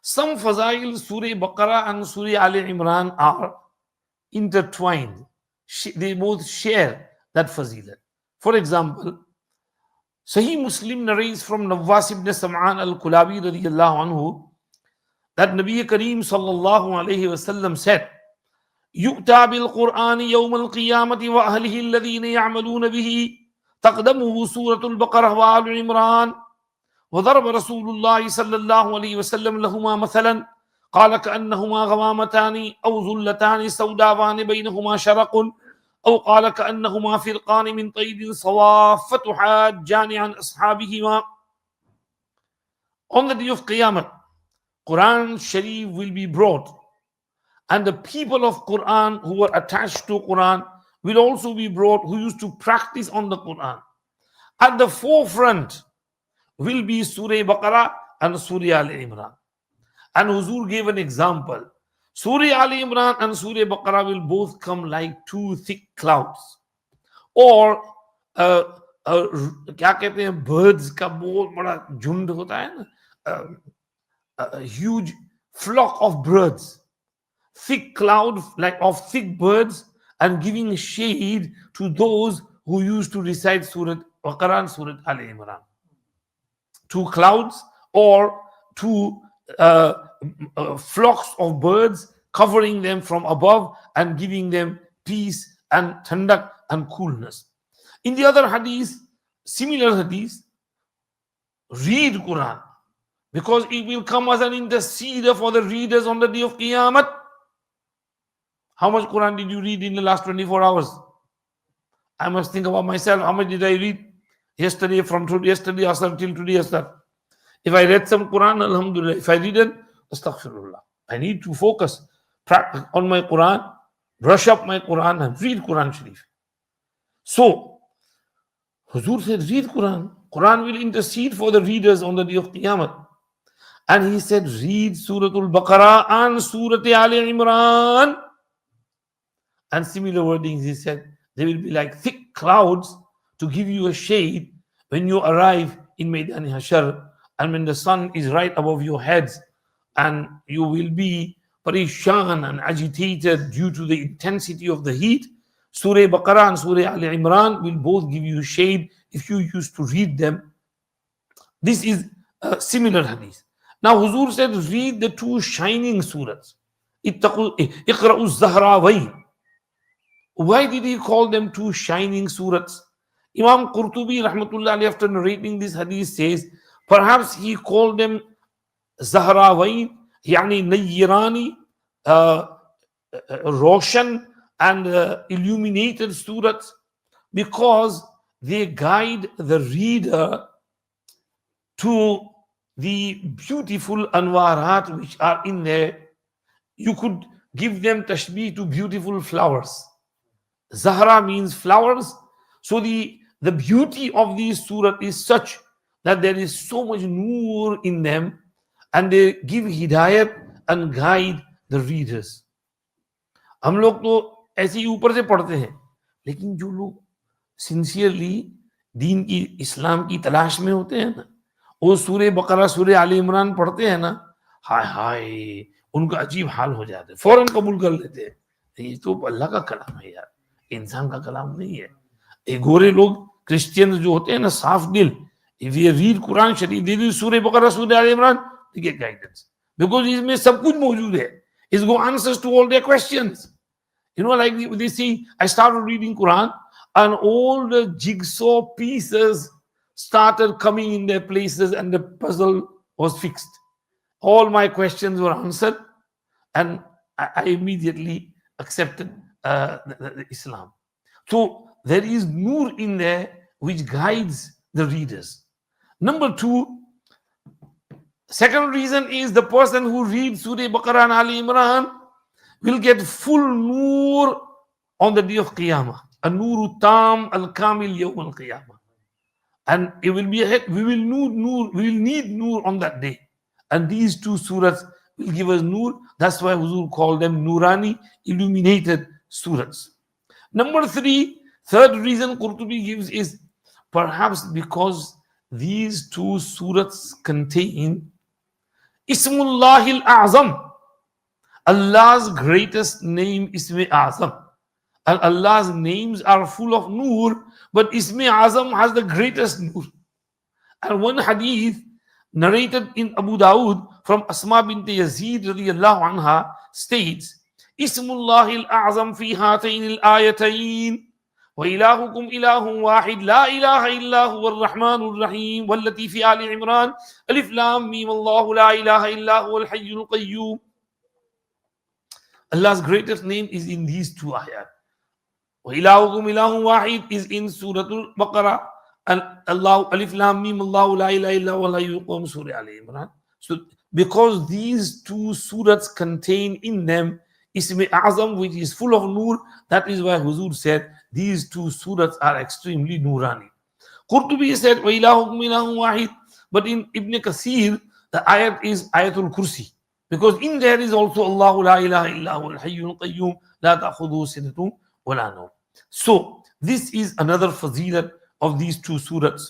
Some fazail, Surah Baqarah and Surah Al Imran are intertwined. They both share that fazilat. For example, Sahih Muslim narrates from Nawwas ibn Sam'an al-Kulabi radiyallahu anhu that Nabi Kareem sallallahu alayhi wasallam said, يؤتى بالقرآن يوم القيامة وأهله الذين يعملون به تقدمه سورة البقرة وآل عمران وضرب رسول الله صلى الله عليه وسلم لهما مثلا قال كأنهما غمامتان أو ظلتان سوداوان بينهما شرق أو قال كأنهما فرقان من طير صواف تحاجان عن أصحابهما. On the day of Qiyamah, Quran Sharif will be brought, and the people of Quran who were attached to Quran will also be brought, who used to practice on the Quran. At the forefront will be Surah Baqarah and Surah Al Imran. And Huzur gave an example. Surah Al Imran and Surah Baqarah will both come like two thick clouds. Or क्या कहते हैं, birds का बहुत बड़ा झुंड होता है ना, a huge flock of birds, thick cloud like of thick birds, and giving shade to those who used to recite Surah Baqarah and Surah Al Imran. Two clouds or two flocks of birds covering them from above and giving them peace and thandak and coolness. In the other hadith, similar hadith, read Quran, because it will come as an interceder for the readers on the day of Qiyamah. How much Quran did you read in the last 24 hours? I must think about myself. How much did I read yesterday, from yesterday asar till today asar? If I read some Quran, alhamdulillah. If I didn't, astaghfirullah. I need to focus, practice on my Quran, brush up my Quran and read Quran Sharif. So, Huzur said, read Quran. Quran will intercede for the readers on the day of Qiyamah. And he said, read Surah Al Baqarah and Surah Al Imran. And similar wordings, he said, they will be like thick clouds to give you a shade when you arrive in Maidan Hashar, and when the sun is right above your heads, and you will be parishan and agitated due to the intensity of the heat. Surah Baqarah and Surah Al Imran will both give you shade if you used to read them. This is a similar hadith. Now Huzur said, read the two shining surahs. Iqra'u Zahrawayn. Why did he call them two shining surahs? Imam Qurtubi rahmatullah alayhi, after narrating this hadith, says perhaps he called them Zahrawayn, yani Nayyirani, Roshan and illuminated surahs, because they guide the reader to the beautiful anwarat which are in there. You could give them tashbih to beautiful flowers. Zahra means flowers. So the beauty of these surah is such that there is so much noor in them, and they give hidayat and guide the readers. हम लोग तो ऐसे ही ऊपर से पढ़ते हैं, लेकिन जो लोग सिंसियरली दीन की, इस्लाम की तलाश में होते हैं ना, वो सूरह बकरा सूरह आल इमरान पढ़ते हैं ना, हाय हाय उनका अजीब हाल हो जाता है, फौरन कबूल कर लेते हैं। ये तो अल्लाह का कलाम है यार, इंसान का कलाम नहीं है। ये गोरे लोग क्रिश्चियन जो होते हैं ना, साफ दिल, if you read Quran Sharif, they read Surah Baqarah, Surah Al Imran, they get guidance, because इसमें सब कुछ मौजूद है. It's got answers to all their questions. You know, like they say, I started reading Quran and all the jigsaw pieces started coming in their places and the puzzle was fixed. All my questions were answered, and I immediately accepted the Islam. So there is nur in there which guides the readers. Number two, second reason is the person who reads Surah Baqarah and Al Imran will get full nur on the day of Qiyamah. An-nuru tam al-kamil yawm al-Qiyamah. And it will be ahead. We will need nur on that day. And these two surahs will give us nur. That's why Huzur called them Nurani, illuminated surahs. Number three, third reason Qurtubi gives is perhaps because these two surahs contain Ismullah al-A'zam. Allah's greatest name, Ismi Azam. And Allah's names are full of nur, but Ismi Azam has the greatest nur. And one hadith narrated in Abu Dawud from Asma bint Yazid radiyallahu anha states, Ismullah al-A'zam fi hatayn al-ayatayn. وإلهكم إله واحد لا إله إلا هو الرحمن الرحيم والتي في آل عمران ألف لام ميم الله لا إله إلا هو الحي القيوم. Allah's greatest name is in these two ayat. وإلهكم إله واحد is in Surah Al Baqarah, and Allah Alif Lam Mim Allah La ilaha illa huwa al-hayyul qayyum, Surah Al Imran. So because these two surahs contain in them Ismi Azam, which is full of nur, that is why Huzur said these two surahs are extremely nurani. Qurtubi said وإلهكم إله واحد, but in Ibn Kathir the ayat is Ayatul Kursi, because in there is also Allah La ilaha illa huwa al-hayyul qayyum la ta'khudhuhu sinatun wa la nawm. So this is another fazilat of these two surahs.